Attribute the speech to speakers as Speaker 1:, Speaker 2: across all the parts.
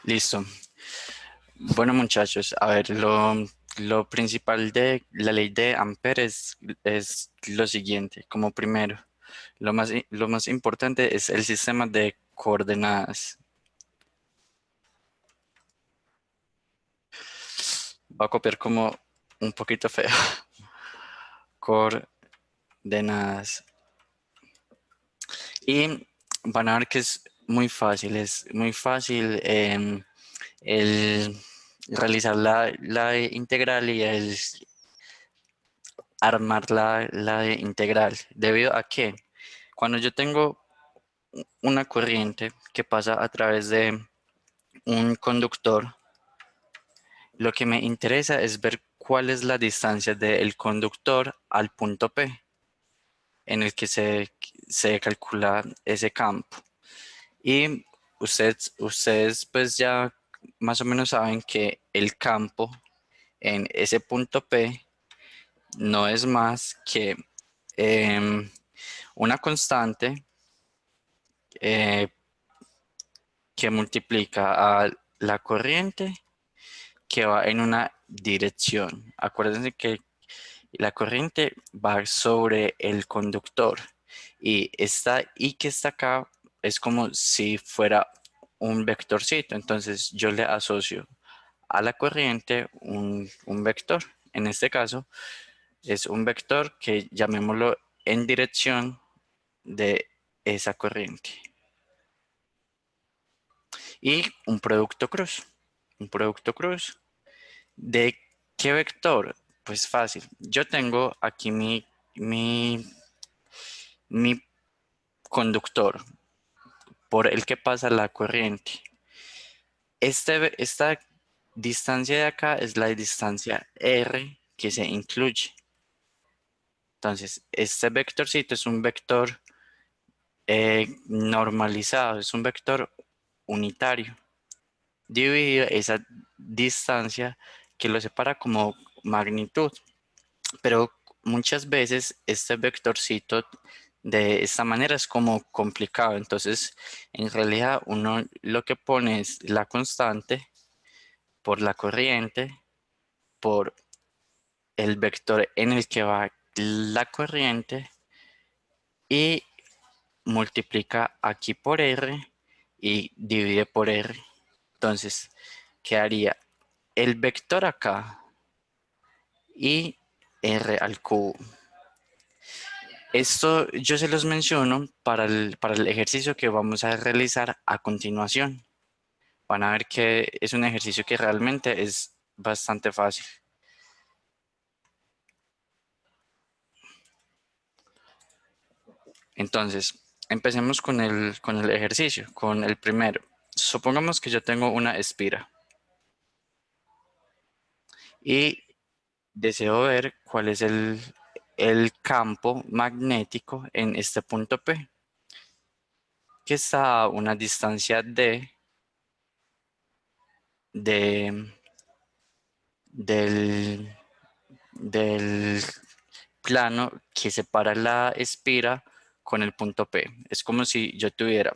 Speaker 1: Listo. Bueno, muchachos, a ver, lo principal de la ley de Ampere es lo siguiente. Como primero, lo más importante es el sistema de coordenadas. Va a copiar como un poquito feo. Coordenadas. Y van a ver que es muy fácil el realizar la integral y el armar la integral. Debido a que cuando yo tengo una corriente que pasa a través de un conductor, lo que me interesa es ver cuál es la distancia del conductor al punto P en el que se calcula ese campo. Y ustedes pues ya más o menos saben que el campo en ese punto P no es más que em, una constante eh, que multiplica a la corriente que va en una dirección. Acuérdense que la corriente va sobre el conductor y esta I que está acá es como si fuera un vectorcito. Entonces yo le asocio a la corriente un vector. En este caso es un vector que llamémoslo en dirección de esa corriente. Y un producto cruz. Un producto cruz. ¿De qué vector? Pues fácil. Yo tengo aquí mi, mi conductor por el que pasa la corriente. Esta distancia de acá es la distancia R que se incluye. Entonces, este vectorcito es un vector normalizado, es un vector unitario. Dividido esa distancia que lo separa como magnitud. Pero muchas veces este vectorcito de esta manera es como complicado. Entonces, en realidad uno lo que pone es la constante por la corriente, por el vector en el que va la corriente y multiplica aquí por R y divide por R. Entonces, quedaría el vector acá y R al cubo. Esto yo se los menciono para el ejercicio que vamos a realizar a continuación. Van a ver que es un ejercicio que realmente es bastante fácil. Entonces, empecemos con el ejercicio, con el primero. Supongamos que yo tengo una espira y deseo ver cuál es el campo magnético en este punto P, que está a una distancia de, del, del plano que separa la espira con el punto P. Es como si yo tuviera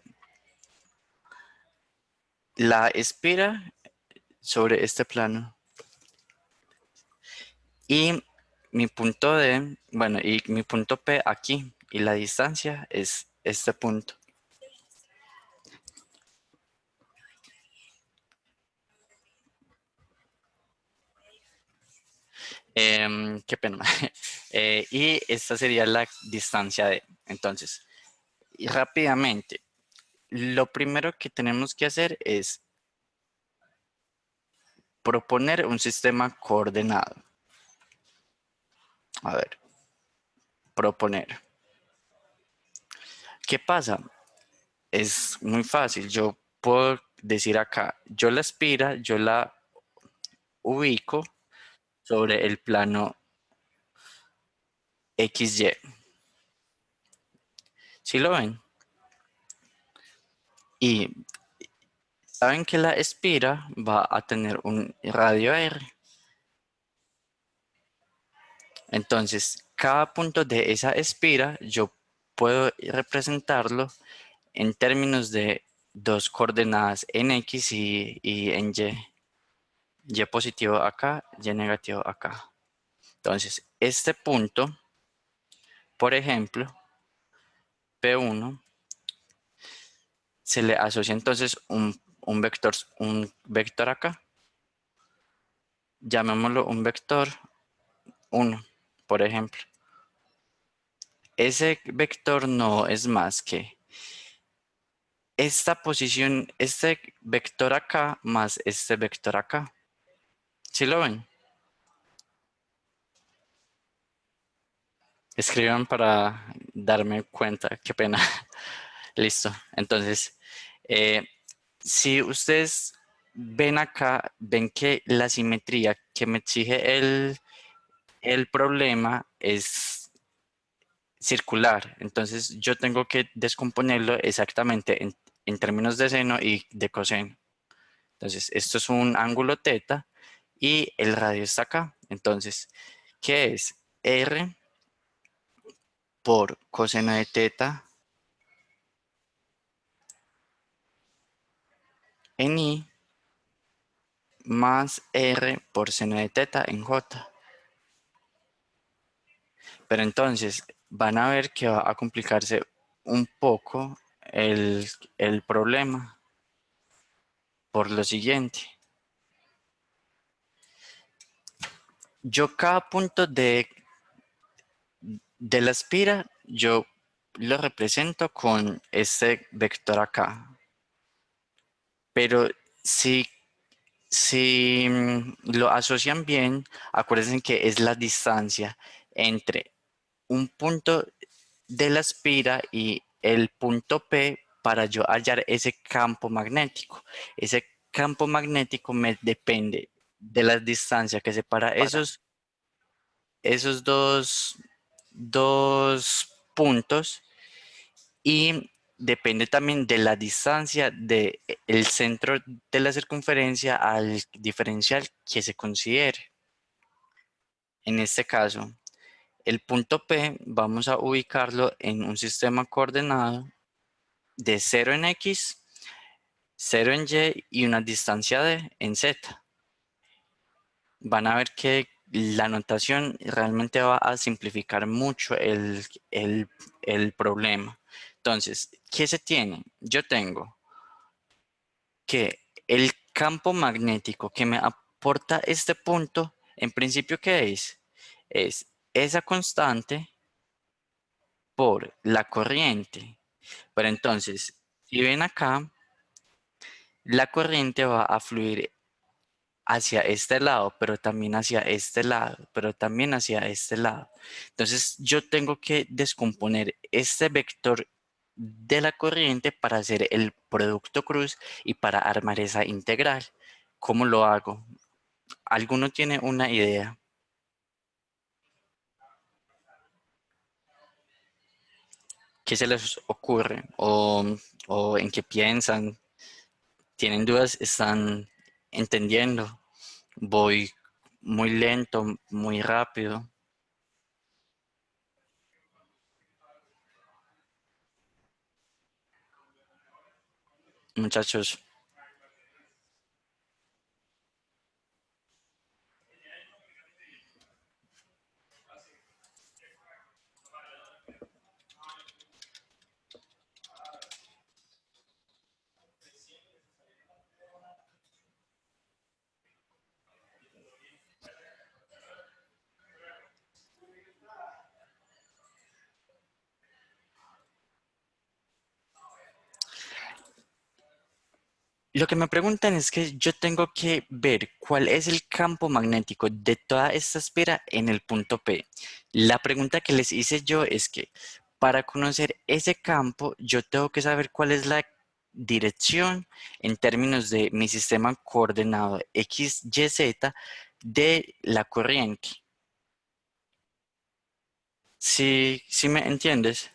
Speaker 1: la espira sobre este plano y mi punto D, bueno, y mi punto P aquí, y la distancia es este punto. Qué pena. Y esta sería la distancia D. Entonces, y rápidamente, lo primero que tenemos que hacer es proponer un sistema coordenado. A ver, proponer. ¿Qué pasa? Es muy fácil. Yo puedo decir acá, yo la espira, yo la ubico sobre el plano XY. ¿Sí lo ven? Y saben que la espira va a tener un radio R. Entonces, cada punto de esa espira yo puedo representarlo en términos de dos coordenadas en X y en Y. Y positivo acá, Y negativo acá. Entonces, este punto, por ejemplo, P1, se le asocia entonces un vector acá. Llamémoslo un vector 1, por ejemplo. Ese vector no es más que esta posición, este vector acá más este vector acá. ¿Sí lo ven? Escriban para darme cuenta, qué pena. Listo. Entonces, eh, si ustedes ven acá, ven que la simetría que me exige el problema es circular. Entonces, yo tengo que descomponerlo exactamente en términos de seno y de coseno. Entonces, esto es un ángulo teta y el radio está acá. Entonces, ¿qué es? R por coseno de teta en I más R por seno de teta en J. Pero entonces van a ver que va a complicarse un poco el problema por lo siguiente. Yo cada punto de la espira, yo lo represento con este vector acá. Pero si lo asocian bien, acuérdense que es la distancia entre un punto de la espira y el punto P para yo hallar ese campo magnético. Ese campo magnético me depende de la distancia que separa esos dos puntos y depende también de la distancia del centro de la circunferencia al diferencial que se considere. En este caso, el punto P vamos a ubicarlo en un sistema coordenado de 0 en X, 0 en Y y una distancia D en Z. Van a ver que la notación realmente va a simplificar mucho el problema. Entonces, ¿qué se tiene? Yo tengo que el campo magnético que me aporta este punto, en principio, ¿qué es? Es esa constante por la corriente. Pero entonces, si ven acá, la corriente va a fluir hacia este lado, pero también hacia este lado, pero también hacia este lado. Entonces, yo tengo que descomponer este vector de la corriente para hacer el producto cruz y para armar esa integral. ¿Cómo lo hago? ¿Alguno tiene una idea? ¿Qué se les ocurre? ¿O en qué piensan? ¿Tienen dudas? ¿Están entendiendo? Voy muy lento, muy rápido. Muchachos, lo que me preguntan es que yo tengo que ver cuál es el campo magnético de toda esta esfera en el punto P. La pregunta que les hice yo es que para conocer ese campo, yo tengo que saber cuál es la dirección en términos de mi sistema coordenado X, Y, Z de la corriente. ¿Sí me entiendes?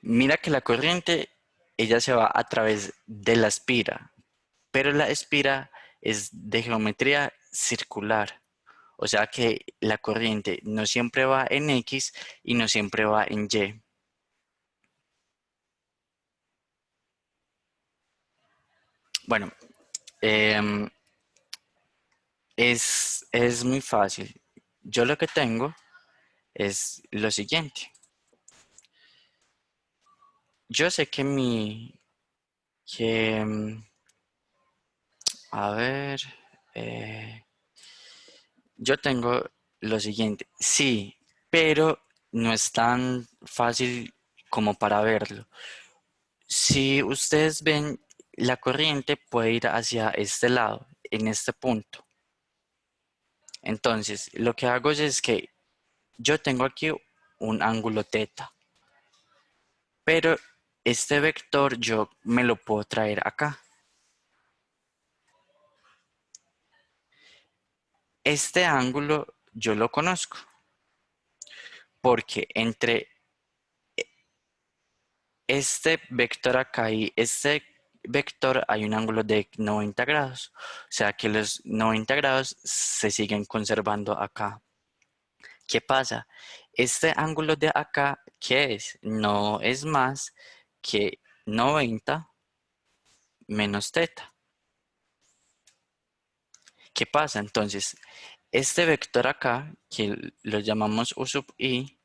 Speaker 1: Mira que la corriente, ella se va a través de la espira, pero la espira es de geometría circular. O sea que la corriente no siempre va en X y no siempre va en Y. Bueno, em, es muy fácil. Yo lo que tengo es lo siguiente. Yo sé que que, a ver, eh, yo tengo lo siguiente. Sí, pero no es tan fácil como para verlo. Si ustedes ven, la corriente puede ir hacia este lado, en este punto. Entonces, lo que hago es que yo tengo aquí un ángulo teta, pero este vector yo me lo puedo traer acá. Este ángulo yo lo conozco porque entre este vector acá y este vector hay un ángulo de 90 grados. O sea que los 90 grados se siguen conservando acá. ¿Qué pasa? Este ángulo de acá, ¿qué es? No es más que 90 menos teta. ¿Qué pasa? Entonces, este vector acá, que lo llamamos U sub i,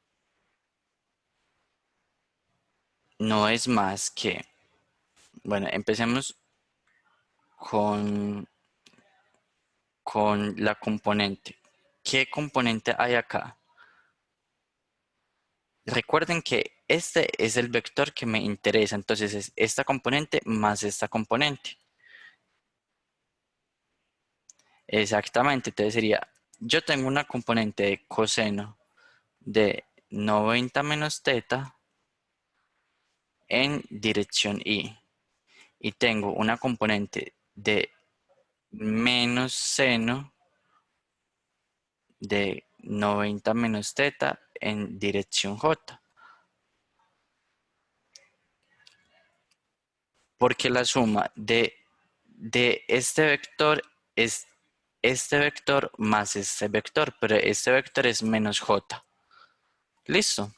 Speaker 1: no es más que, bueno, empecemos con, con la componente. ¿Qué componente hay acá? Recuerden que este es el vector que me interesa, entonces es esta componente más esta componente. Exactamente, entonces sería, yo tengo una componente de coseno de 90 menos teta en dirección y. Y tengo una componente de menos seno de 90 menos teta en dirección j. Porque la suma de este vector es este vector más este vector, pero este vector es menos j. Listo.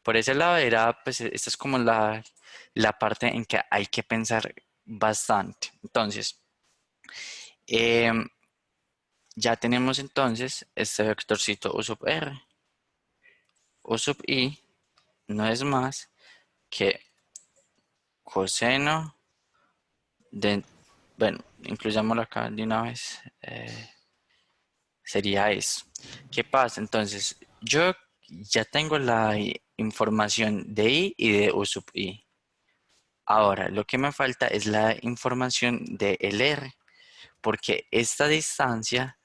Speaker 1: Por ese lado era, pues esta es como la parte en que hay que pensar bastante. Entonces, em, ya tenemos entonces este vectorcito U sub r. U sub i no es más que coseno de, bueno, incluyámoslo acá de una vez, sería eso. ¿Qué pasa? Entonces, yo ya tengo la información de i y de U sub i. Ahora, lo que me falta es la información de r, porque esta distancia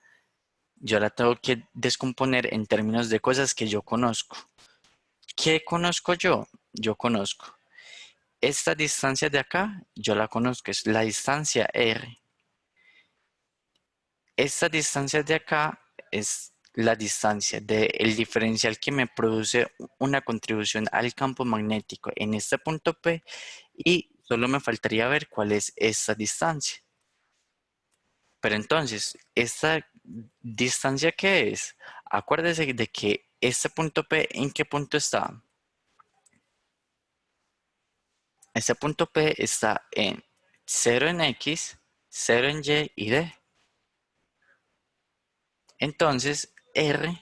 Speaker 1: yo la tengo que descomponer en términos de cosas que yo conozco. ¿Qué conozco yo? Yo conozco esta distancia de acá, yo la conozco, es la distancia r. Esta distancia de acá es la distancia del diferencial que me produce una contribución al campo magnético en este punto P y solo me faltaría ver cuál es esta distancia. Pero entonces, ¿esta distancia qué es? Acuérdese de que este punto P, ¿en qué punto está? Este punto P está en 0 en X, 0 en Y y D. Entonces, R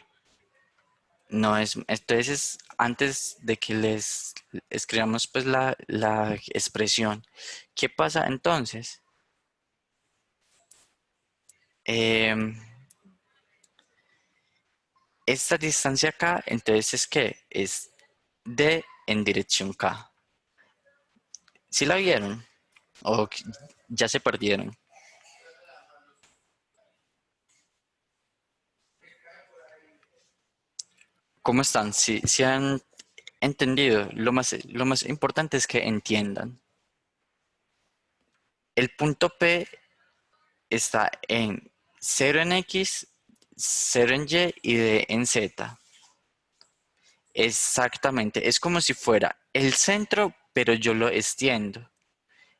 Speaker 1: no es, entonces antes de que les escribamos pues la expresión, ¿qué pasa entonces? Em, esta distancia acá, entonces es que es D en dirección K. ¿Sí la vieron? ¿O ya se perdieron? ¿Cómo están? Si han entendido, lo más importante es que entiendan. El punto P está en 0 en X, 0 en Y y D en Z. Exactamente, es como si fuera el centro, pero yo lo extiendo.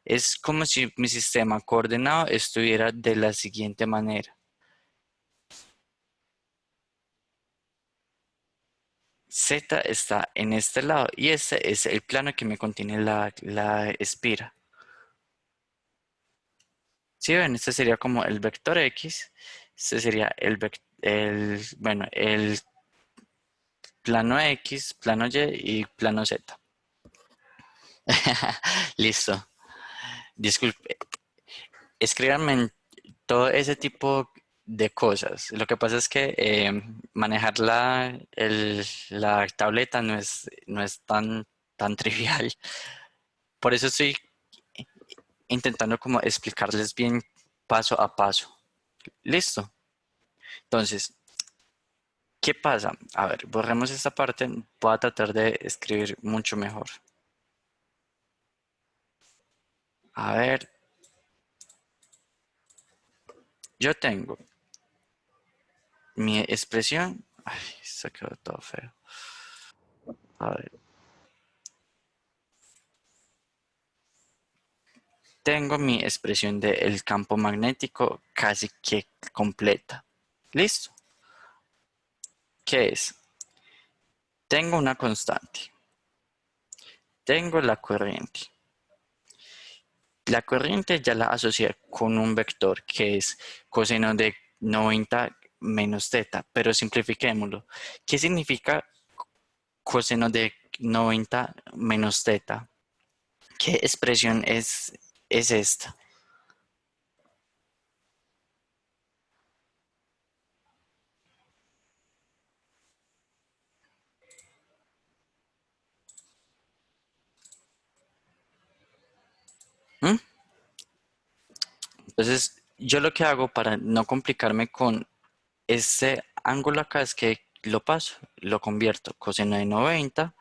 Speaker 1: Es como si mi sistema coordenado estuviera de la siguiente manera. Z está en este lado y este es el plano que me contiene la espira. Si ven, este sería como el vector X, este sería bueno, el plano X, plano Y y plano Z. Listo. Disculpe, escríbanme en todo ese tipo de cosas. Lo que pasa es que manejar la tableta no es tan trivial. Por eso estoy intentando como explicarles bien paso a paso. Listo. Entonces, ¿qué pasa? A ver, borremos esta parte. Voy a tratar de escribir mucho mejor. A ver, yo tengo mi expresión. Ay, se quedó todo feo. A ver, tengo mi expresión del campo magnético casi que completa. ¿Listo? ¿Qué es? Tengo una constante. Tengo la corriente. La corriente ya la asocié con un vector que es coseno de 90 menos teta, pero simplifiquémoslo. ¿Qué significa coseno de 90 menos teta? ¿Qué expresión es esta? ¿Mm? Entonces, yo lo que hago para no complicarme con este ángulo acá es que lo paso, lo convierto coseno de 90,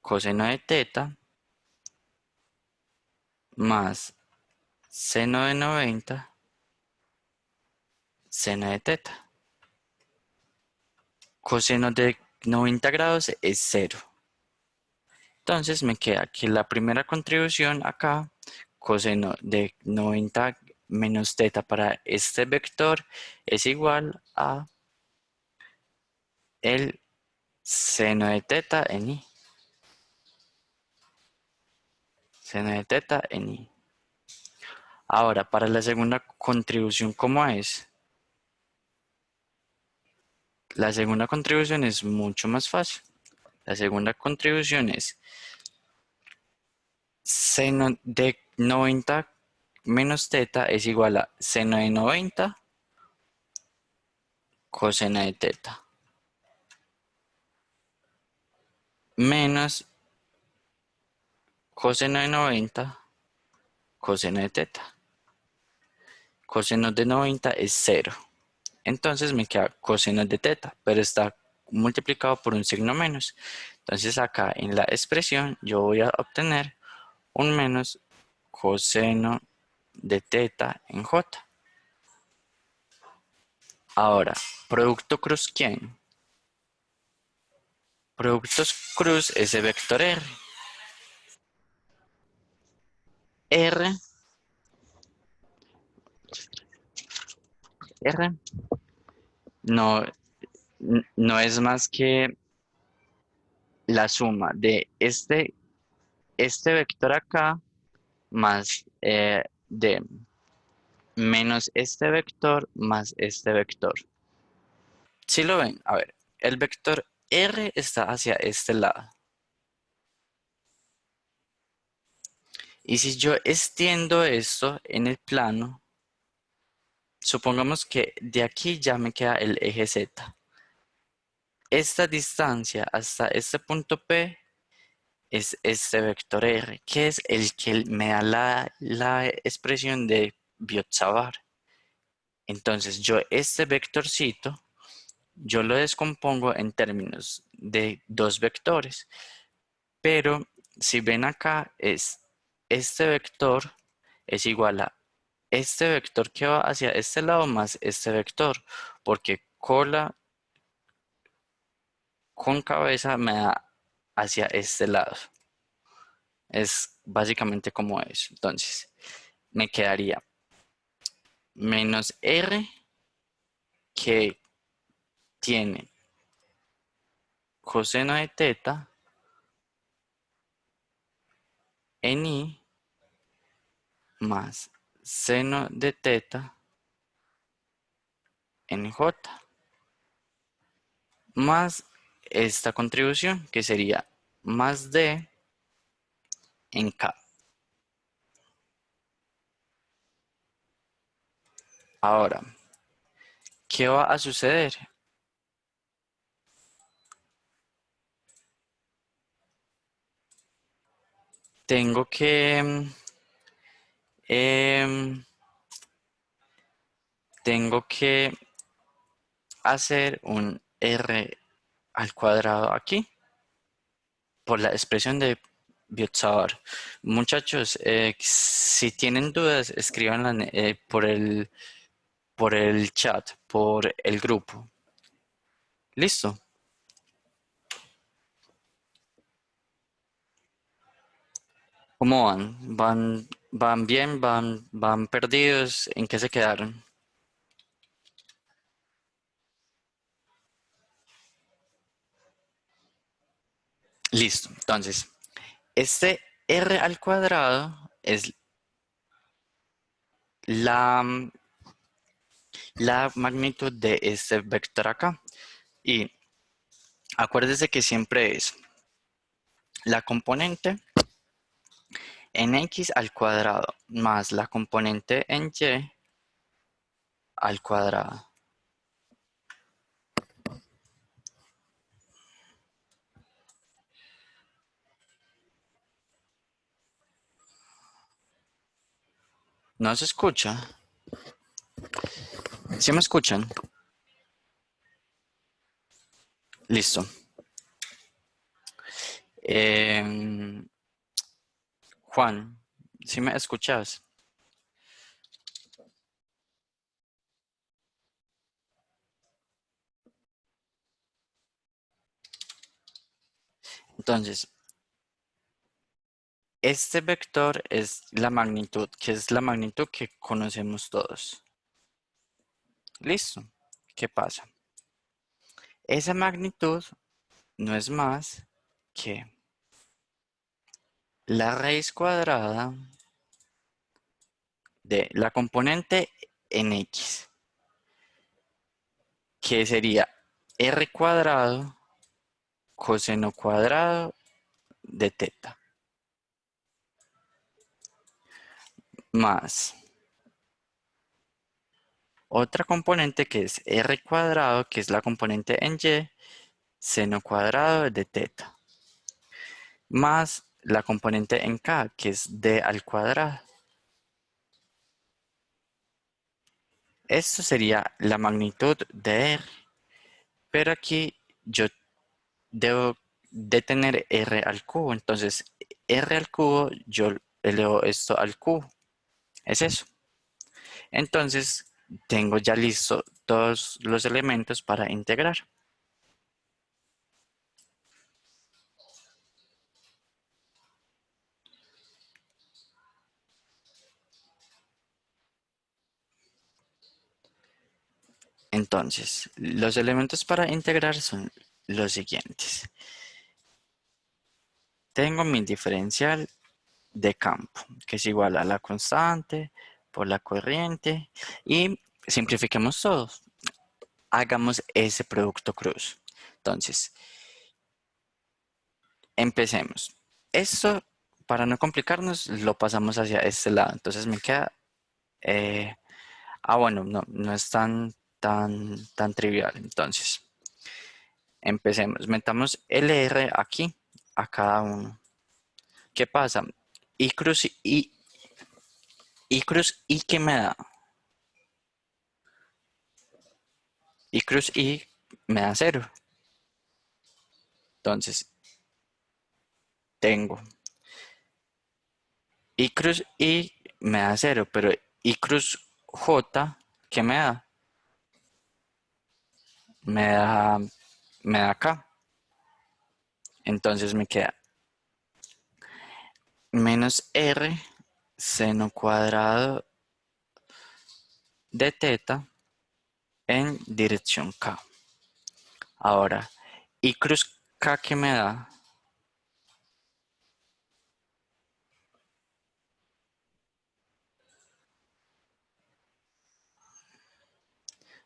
Speaker 1: coseno de teta, más seno de 90, seno de teta. Coseno de 90 grados es cero. Entonces me queda que la primera contribución acá, coseno de 90 menos teta para este vector es igual a el seno de teta en i. Seno de teta en i. Ahora, para la segunda contribución, ¿cómo es? La segunda contribución es mucho más fácil. La segunda contribución es seno de 90 menos teta es igual a seno de 90 coseno de teta menos coseno de 90 coseno de teta. Coseno de 90 es cero. Entonces me queda coseno de teta, pero está multiplicado por un signo menos. Entonces acá en la expresión yo voy a obtener un menos coseno de teta en j. Ahora, producto cruz ¿quién? Productos cruz es el vector R. R, R no, no es más que la suma de este vector acá más de menos este vector más este vector. Si lo ven, a ver, el vector R está hacia este lado. Y si yo extiendo esto en el plano, supongamos que de aquí ya me queda el eje Z. Esta distancia hasta este punto P es este vector R, que es el que me da la expresión de Biot-Savart. Entonces yo este vectorcito, yo lo descompongo en términos de dos vectores, pero si ven acá es este vector es igual a este vector que va hacia este lado más este vector, porque cola con cabeza me da hacia este lado. Es básicamente como eso. Entonces, me quedaría menos R que tiene coseno de teta en I más seno de teta en J más esta contribución que sería más D en K. Ahora, ¿qué va a suceder? Tengo que em, tengo que hacer un R al cuadrado aquí por la expresión de Biot-Savart. Muchachos, si tienen dudas, escríbanla por el chat, por el grupo. ¿Listo? ¿Cómo van? ¿Van bien? ¿Van perdidos? ¿En qué se quedaron? Listo. Entonces, este R al cuadrado es la, la magnitud de este vector acá. Y acuérdese que siempre es la componente en X al cuadrado más la componente en Y al cuadrado. ¿No se escucha? ¿Sí me escuchan? Listo. Em, Juan, ¿sí me escuchas? Entonces, este vector es la magnitud, que es la magnitud que conocemos todos. Listo. ¿Qué pasa? Esa magnitud no es más que la raíz cuadrada de la componente en X, que sería R cuadrado coseno cuadrado de teta, más otra componente que es R cuadrado, que es la componente en Y, seno cuadrado de teta, más la componente en K, que es D al cuadrado. Esto sería la magnitud de R, pero aquí yo debo de tener R al cubo, entonces R al cubo yo elevo esto al cubo, es eso. Entonces tengo ya listo todos los elementos para integrar. Entonces, los elementos para integrar son los siguientes. Tengo mi diferencial de campo, que es igual a la constante por la corriente, y simplifiquemos todo. Hagamos ese producto cruz. Entonces, empecemos. Esto, para no complicarnos, lo pasamos hacia este lado. Entonces me queda... eh, bueno, no es tan trivial. Entonces, empecemos. Metamos LR aquí a cada uno. ¿Qué pasa? Y cruz y cruz y ¿qué me da? Y cruz y me da cero. Entonces, tengo y cruz y me da cero, pero y cruz J, ¿qué me da? Me da, me da acá. Entonces me queda menos R seno cuadrado de teta en dirección K. Ahora, y cruz K que me da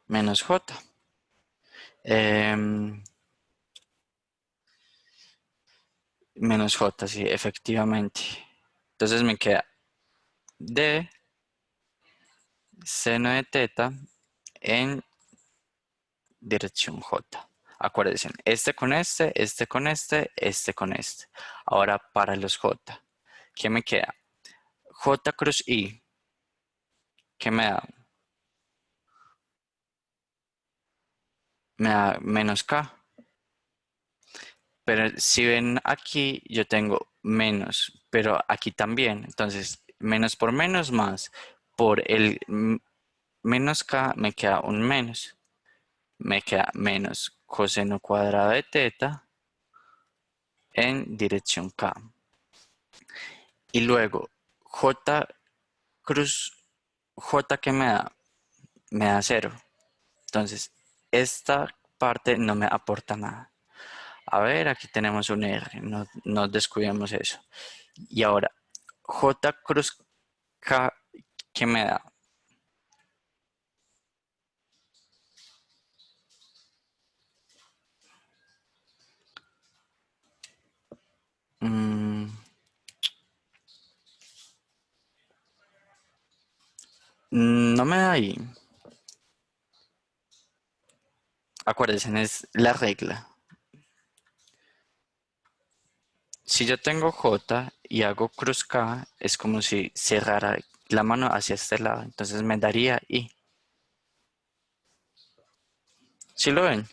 Speaker 1: menos j. Menos j, sí, efectivamente. Entonces me queda d seno de teta en dirección j. Acuérdense, este con este con este con este. Ahora para los j, ¿qué me queda? J cruz i, ¿qué me da? Me da menos k. Pero si ven aquí, yo tengo menos, pero aquí también. Entonces, menos por menos más. Por el menos k me queda un menos. Me queda menos coseno cuadrado de teta en dirección k. Y luego, j cruz j que me da cero. Entonces, esta parte no me aporta nada. A ver, aquí tenemos un R, no descuidemos eso. Y ahora, J cruz K, ¿qué me da? Mm, no me da ahí. Acuérdense, es la regla. Si yo tengo J y hago cruz K, es como si cerrara la mano hacia este lado. Entonces me daría I. ¿Sí lo ven?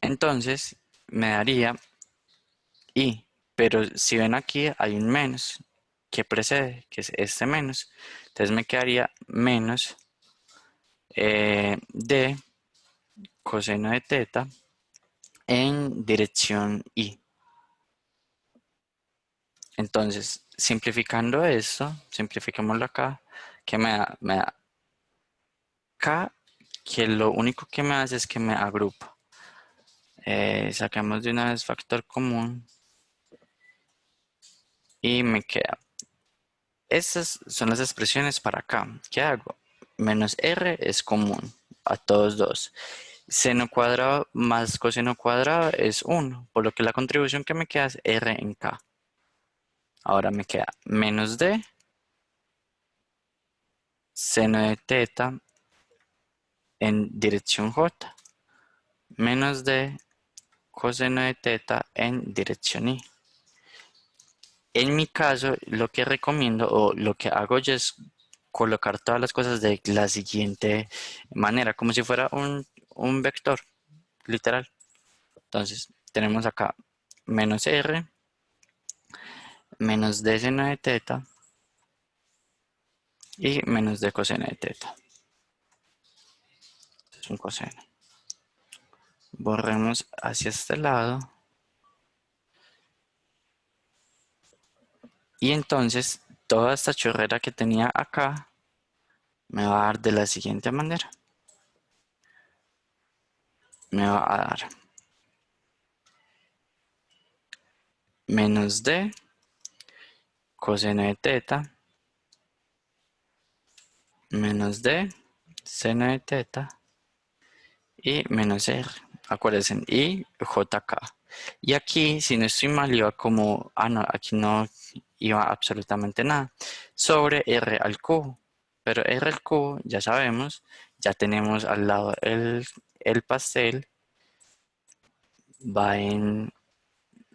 Speaker 1: Entonces me daría I. Pero si ven aquí hay un menos que precede, que es este menos. Entonces me quedaría menos de coseno de teta en dirección I. Entonces, simplificando esto, simplificémoslo acá, que me da? Me da K, que lo único que me hace es que me agrupa. Sacamos de una vez factor común y me queda. Estas son las expresiones para acá. ¿Qué hago? Menos R es común a todos dos. Seno cuadrado más coseno cuadrado es 1, por lo que la contribución que me queda es R en K. Ahora me queda menos D seno de teta en dirección J, menos D coseno de teta en dirección I. En mi caso, lo que recomiendo o lo que hago yo es colocar todas las cosas de la siguiente manera, como si fuera un vector, literal. Entonces, tenemos acá menos R, menos D seno de teta y menos D coseno de teta. Es un coseno. Borremos hacia este lado. Y entonces, toda esta chorrera que tenía acá me va a dar de la siguiente manera. Me va a dar menos D coseno de teta menos D seno de teta y menos R. Acuérdense, y JK. Y aquí, si no estoy mal, iba como, no, aquí no iba absolutamente nada, sobre R al cubo. Pero R al cubo, ya sabemos, ya tenemos al lado el pastel, va en,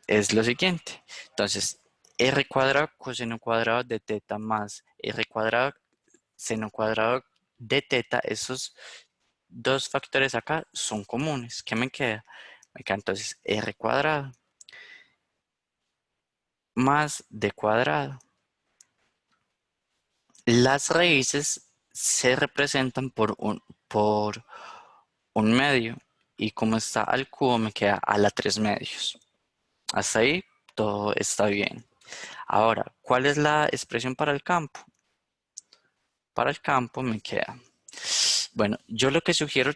Speaker 1: es lo siguiente. Entonces, R cuadrado coseno cuadrado de teta más R cuadrado seno cuadrado de teta, esos dos factores acá son comunes. ¿Qué me queda? Me queda entonces R cuadrado más D cuadrado. Las raíces se representan por un medio y como está al cubo me queda a la 3 medios. Hasta ahí todo está bien. Ahora, ¿cuál es la expresión para el campo? Para el campo me queda. Bueno, yo lo que sugiero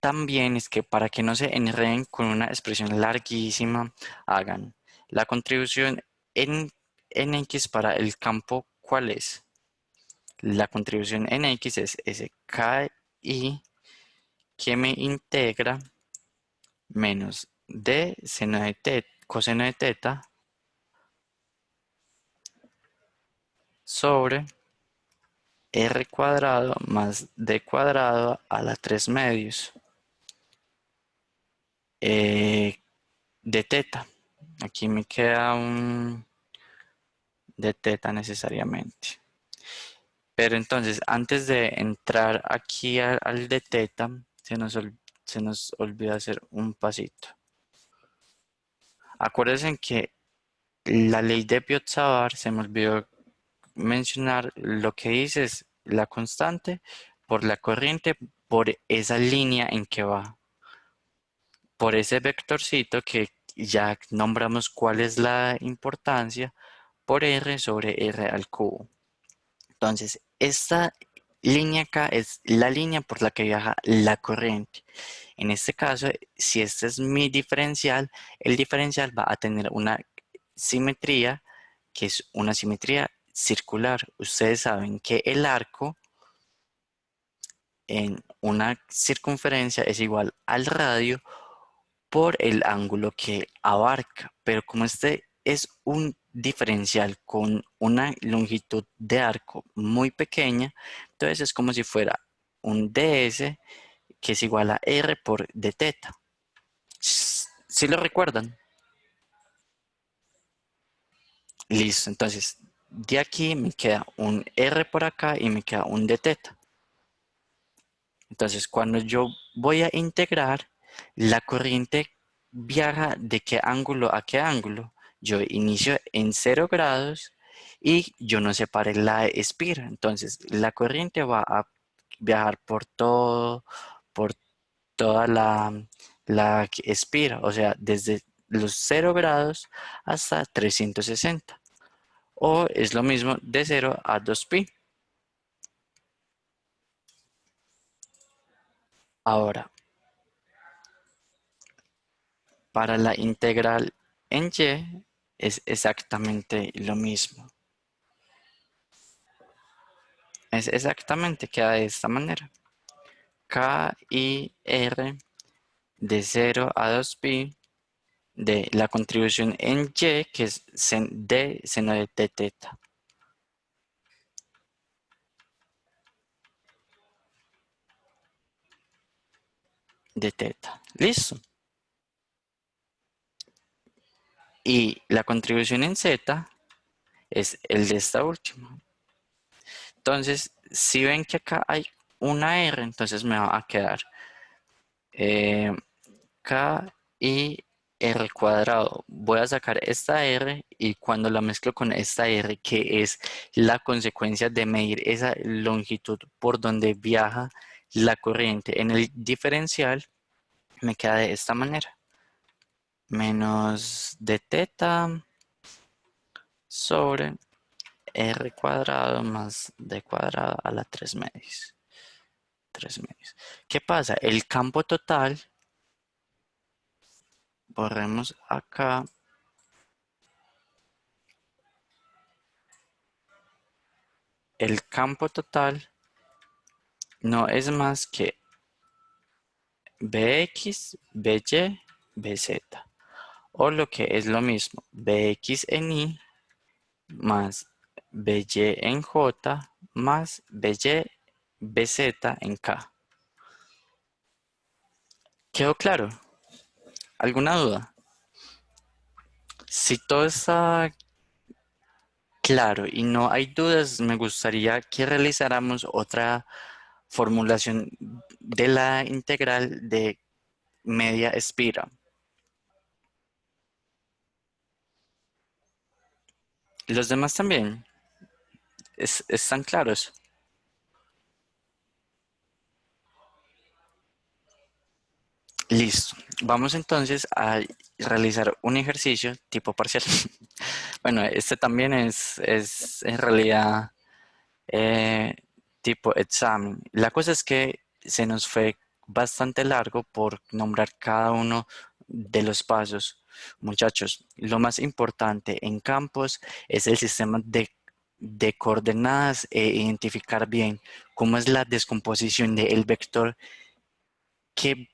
Speaker 1: también es que para que no se enreden con una expresión larguísima, hagan la contribución en x para el campo, ¿cuál es? La contribución en X es ese KI que me integra menos D seno de teta, coseno de teta sobre R cuadrado más D cuadrado a la 3 medios de teta. Aquí me queda un de teta necesariamente. Pero entonces, antes de entrar aquí al de teta, se nos olvida hacer un pasito. Acuérdense que la ley de Biot-Savart, se me olvidó mencionar, lo que dice es la constante por la corriente por esa línea en que va. Por ese vectorcito que ya nombramos cuál es la importancia, por R sobre R al cubo. Entonces, esta línea acá es la línea por la que viaja la corriente. En este caso, si este es mi diferencial, el diferencial va a tener una simetría que es una simetría circular. Ustedes saben que el arco en una circunferencia es igual al radio por el ángulo que abarca, pero como este es un diferencial con una longitud de arco muy pequeña, entonces es como si fuera un ds que es igual a r por d teta. ¿Sí lo recuerdan? Listo, entonces de aquí me queda un r por acá y me queda un d teta. Entonces cuando yo voy a integrar, la corriente viaja de qué ángulo a qué ángulo. Yo inicio en 0 grados y yo no separé la espira. Entonces la corriente va a viajar por toda la espira, o sea, desde los 0 grados hasta 360. O es lo mismo de 0 a 2pi. Ahora, para la integral en y es exactamente lo mismo. Es exactamente, queda de esta manera. K I R de 0 a 2pi de la contribución en y, que es d seno de t teta. De teta. Listo. Y la contribución en z es el de esta última. Entonces, si ven que acá hay una r, entonces me va a quedar eh, k y r cuadrado. Voy a sacar esta r y cuando la mezclo con esta r, que es la consecuencia de medir esa longitud por donde viaja la corriente en el diferencial, me queda de esta manera. Menos de teta sobre r cuadrado más d cuadrado a la 3 medios. 3 medios. ¿Qué pasa? El campo total, borremos acá, el campo total no es más que Bx, By, Bz. O lo que es lo mismo, Bx en Y más By en J más By, Bz en K. ¿Quedó claro? ¿Alguna duda? Si todo está claro y no hay dudas, me gustaría que realizáramos otra formulación de la integral de media espira. Los demás también están claros. Listo. Vamos entonces a realizar un ejercicio tipo parcial. Bueno, este también es en realidad eh, tipo examen. La cosa es que se nos fue bastante largo por nombrar cada uno de los pasos. Muchachos, lo más importante en campos es el sistema de de coordenadas e identificar bien cómo es la descomposición del vector que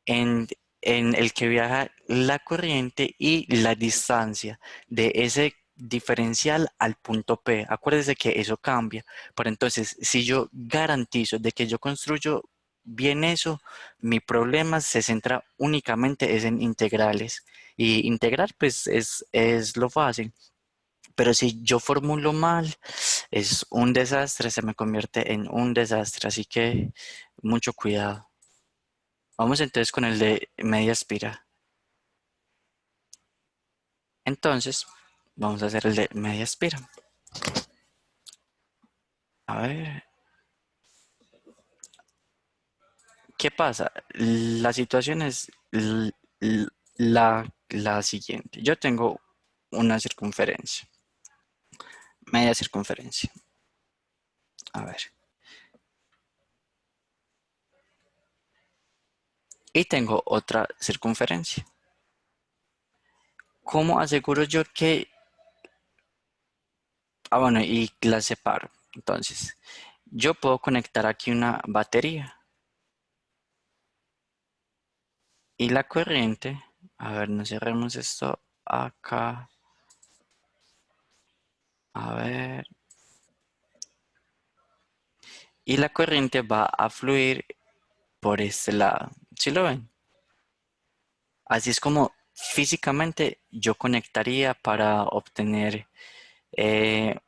Speaker 1: en, en el que viaja la corriente y la distancia de ese diferencial al punto P. Acuérdese que eso cambia. Pero entonces, si yo garantizo de que yo construyo bien eso, mi problema se centra únicamente es en integrales. Y integrar, pues, es lo fácil. Pero si yo formulo mal, es un desastre, se me convierte en un desastre. Así que mucho cuidado. Vamos entonces con el de media espira. Entonces, vamos a hacer el de media espira. A ver, ¿qué pasa? La situación es la siguiente. Yo tengo una circunferencia, media circunferencia. A ver. Y tengo otra circunferencia. ¿Cómo aseguro yo que... Ah, bueno, y las separo. Entonces, yo puedo conectar aquí una batería. Y la corriente, a ver, nos cerremos esto acá. A ver. Y la corriente va a fluir por este lado. ¿Sí lo ven? Así es como físicamente yo conectaría para obtener eh,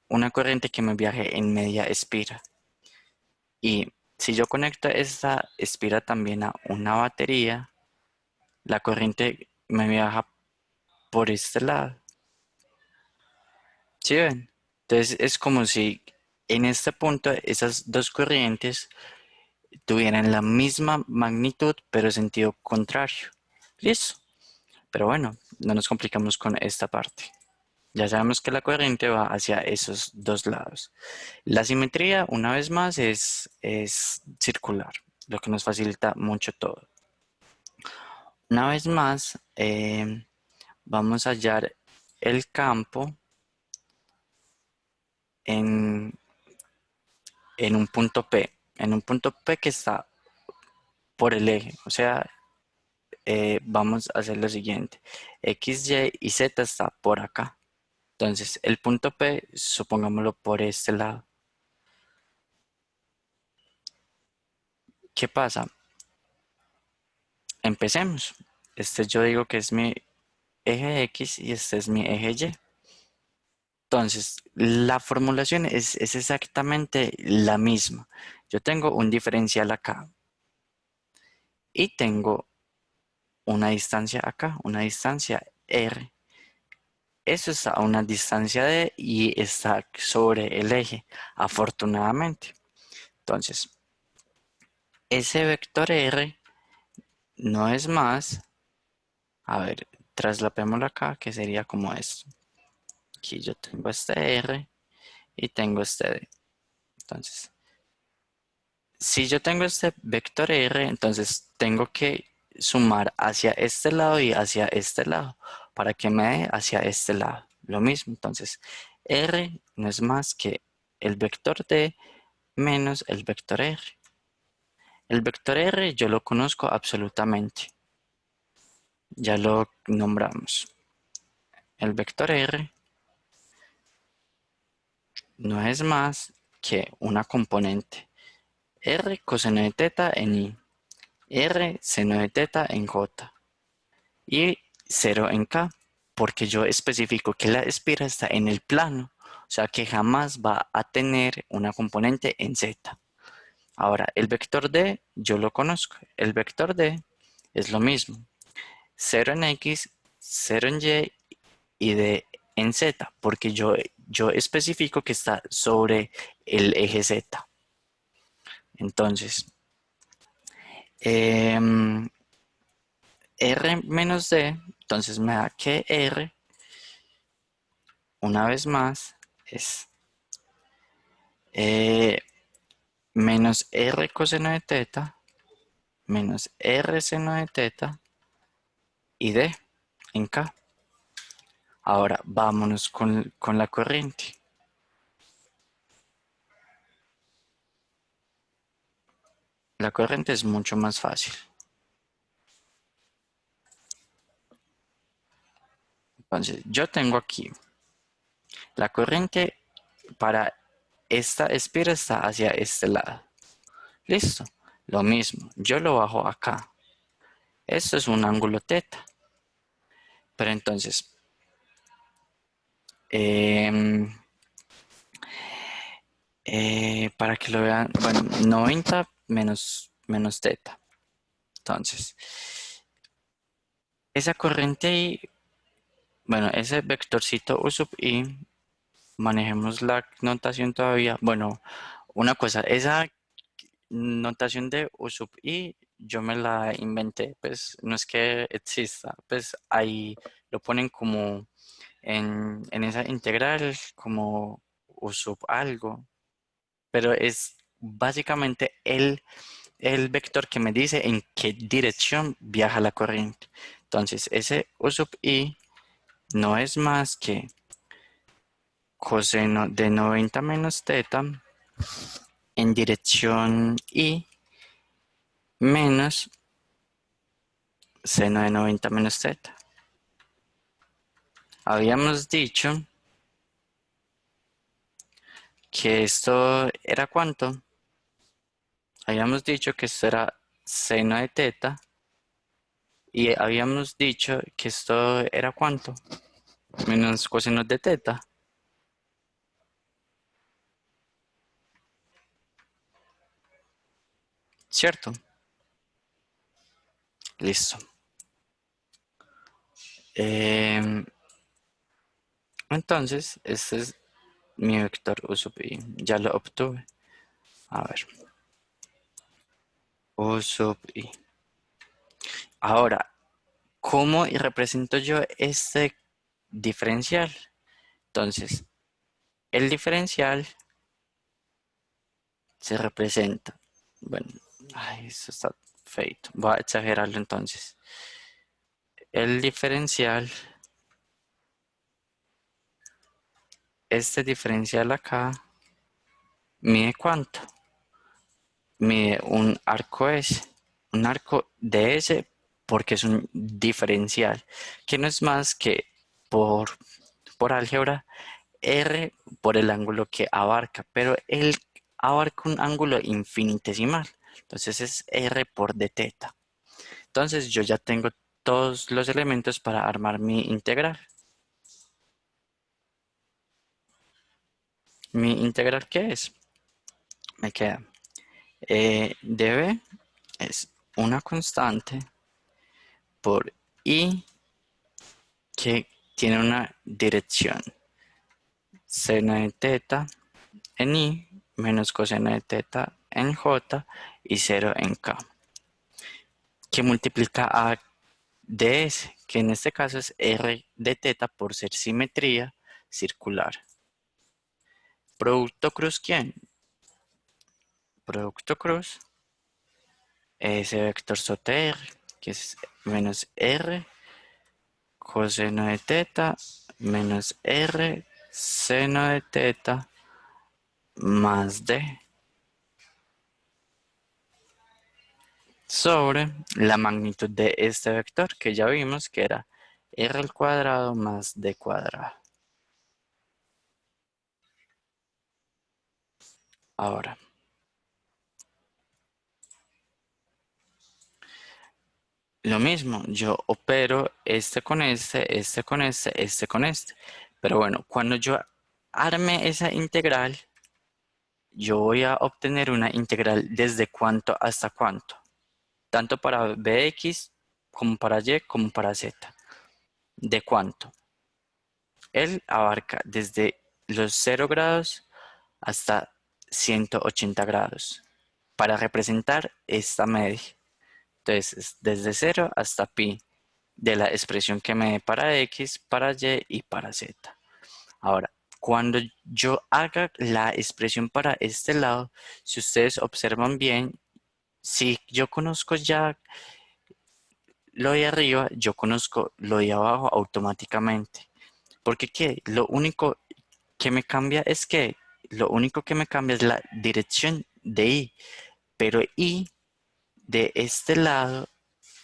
Speaker 1: una corriente que me viaje en media espira. Y si yo conecto esta espira también a una batería, la corriente me viaja por este lado. ¿Sí ven? Entonces es como si en este punto esas dos corrientes tuvieran la misma magnitud pero sentido contrario. ¿Listo? Pero bueno, no nos complicamos con esta parte. Ya sabemos que la corriente va hacia esos dos lados. La simetría, una vez más, es circular, lo que nos facilita mucho todo. Una vez más, vamos a hallar el campo en, en un punto P, en un punto P que está por el eje. O sea, vamos a hacer lo siguiente. X, Y y Z está por acá. Entonces, el punto P, supongámoslo por este lado. ¿Qué pasa? Empecemos. Este yo digo que es mi eje X y este es mi eje Y. Entonces, la formulación es exactamente la misma. Yo tengo un diferencial acá y tengo una distancia acá, una distancia R. Eso está a una distancia D y está sobre el eje, afortunadamente. Entonces, ese vector R no es más, a ver, traslapémoslo acá, que sería como esto. Aquí yo tengo este R y tengo este D. Entonces, si yo tengo este vector R, entonces tengo que sumar hacia este lado y hacia este lado para que me dé hacia este lado. Lo mismo, entonces R no es más que el vector D menos el vector R. El vector R yo lo conozco absolutamente. Ya lo nombramos. El vector R no es más que una componente. R coseno de teta en I. R seno de teta en J. Y cero en K, porque yo especifico que la espira está en el plano, o sea que jamás va a tener una componente en Z. Ahora, el vector D yo lo conozco. El vector D es lo mismo. Cero en X, cero en Y y D en Z, porque yo especifico que está sobre el eje Z. Entonces, R menos D, entonces me da que R, una vez más, es eh, menos R coseno de teta, menos R seno de teta y D en K. Ahora vámonos con la corriente. La corriente es mucho más fácil. Entonces, yo tengo aquí la corriente para esta espira está hacia este lado. Listo. Lo mismo, yo lo bajo acá. Esto es un ángulo teta. Pero entonces, em, para que lo vean, bueno, 90 menos teta. Entonces, esa corriente y, bueno, ese vectorcito U sub i, manejemos la notación todavía. Bueno, una cosa, esa notación de U sub i yo me la inventé, pues no es que exista, pues ahí lo ponen como en esa integral, como U sub algo, pero es básicamente el vector que me dice en qué dirección viaja la corriente. Entonces, ese U sub i no es más que coseno de 90 menos teta en dirección i menos seno de 90 menos teta. Habíamos dicho que esto era cuánto. Habíamos dicho que esto era seno de teta y habíamos dicho que esto era cuánto. Menos coseno de teta. ¿Cierto? Listo. Entonces, este es mi vector U sub i. Ya lo obtuve. A ver. U sub i. Ahora, ¿cómo represento yo este diferencial? Entonces, el diferencial se representa. Bueno, ay, eso está feito. Voy a exagerarlo entonces. El diferencial, este diferencial acá, mide cuánto? Mide un arco S. Un arco de S porque es un diferencial, que no es más que por, por álgebra R por el ángulo que abarca, pero él abarca un ángulo infinitesimal. Entonces es R por d teta. Entonces yo ya tengo todos los elementos para armar mi integral. ¿Mi integral qué es? Me queda db es una constante por i que tiene una dirección seno de teta en i menos coseno de teta en j y 0 en k, que multiplica a ds, que en este caso es r de teta por ser simetría circular. Producto cruz, ¿quién? Producto cruz, ese vector soter, que es menos r coseno de teta menos r seno de teta más d sobre la magnitud de este vector que ya vimos que era r al cuadrado más d cuadrado. Ahora, lo mismo, yo opero este con este, este con este, este con este. Pero bueno, cuando yo arme esa integral, yo voy a obtener una integral desde cuánto hasta cuánto, tanto para bx como para y como para z. ¿De cuánto? Él abarca desde los 0 grados hasta 180 grados para representar esta media. Entonces, desde 0 hasta pi de la expresión que me dé para x, para y y para z. Ahora, cuando yo haga la expresión para este lado, si ustedes observan bien, si yo conozco ya lo de arriba, yo conozco lo de abajo automáticamente. Porque ¿qué? Lo único que me cambia es que lo único que me cambia es la dirección de i, pero i de este lado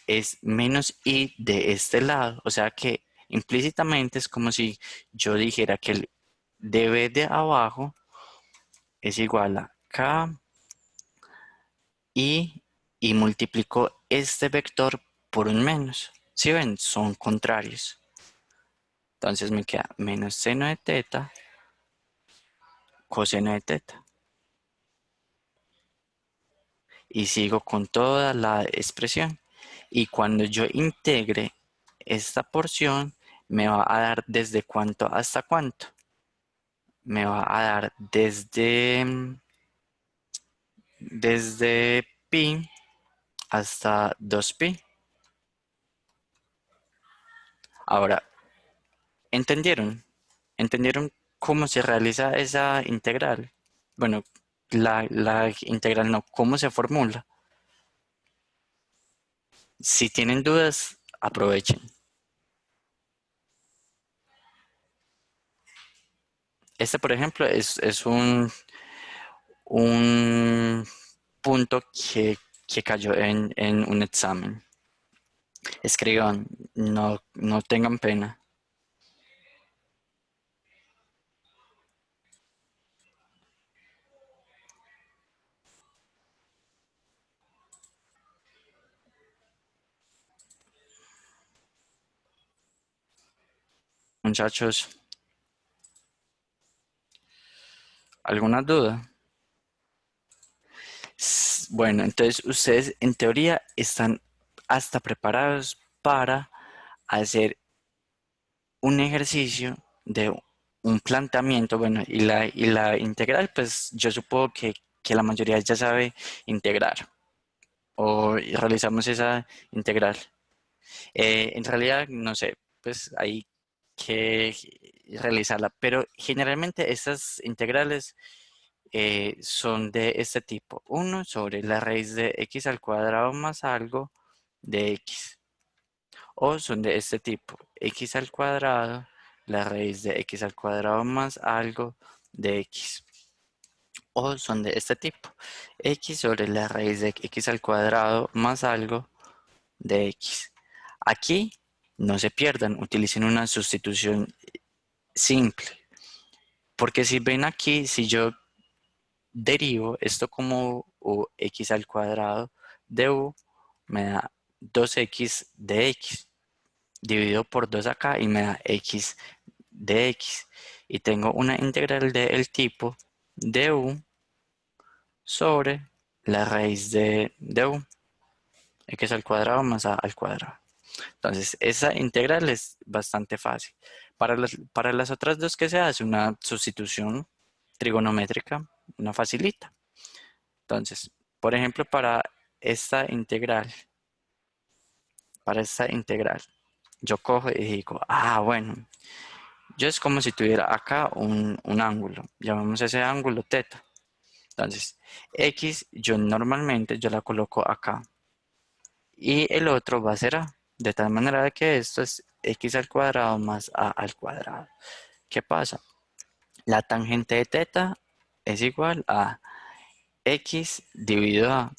Speaker 1: es menos i de este lado. O sea que implícitamente es como si yo dijera que el db de abajo es igual a k y multiplico este vector por un menos. Si ven, son contrarios. Entonces me queda menos seno de teta coseno de teta. Y sigo con toda la expresión. Y cuando yo integre esta porción, me va a dar desde cuánto hasta cuánto. Me va a dar desde pi hasta 2pi. Ahora, ¿entendieron? ¿Entendieron cómo se realiza esa integral? Bueno, la integral no, ¿cómo se formula? Si tienen dudas, aprovechen. Este, por ejemplo, es un punto que cayó en un examen. Escriban, no tengan pena. Muchachos, ¿alguna duda? Bueno, entonces ustedes en teoría están hasta preparados para hacer un ejercicio de un planteamiento, bueno, y la integral, pues yo supongo que la mayoría ya sabe integrar o realizamos esa integral. En realidad, no sé, pues hay que realizarla, pero generalmente estas integrales son de este tipo. Uno sobre la raíz de x al cuadrado más algo de x. O son de este tipo. X al cuadrado, la raíz de x al cuadrado más algo de x. O son de este tipo. X sobre la raíz de x al cuadrado más algo de x. Aquí no se pierdan, utilicen una sustitución simple. Porque si ven aquí, si yo derivo esto como x al cuadrado de u, me da 2x de x. Dividido por 2 acá y me da x de x. Y tengo una integral del tipo de u sobre la raíz de u, x al cuadrado más a al cuadrado. Entonces, esa integral es bastante fácil. Para las otras dos que se hace una sustitución trigonométrica, una facilita. Entonces, por ejemplo, para esta integral, yo cojo y digo, bueno, yo es como si tuviera acá un ángulo, llamamos ese ángulo teta. Entonces, x yo normalmente yo la coloco acá y el otro va a ser a, de tal manera que esto es x al cuadrado más a al cuadrado. ¿Qué pasa? La tangente de teta es igual a x dividido a,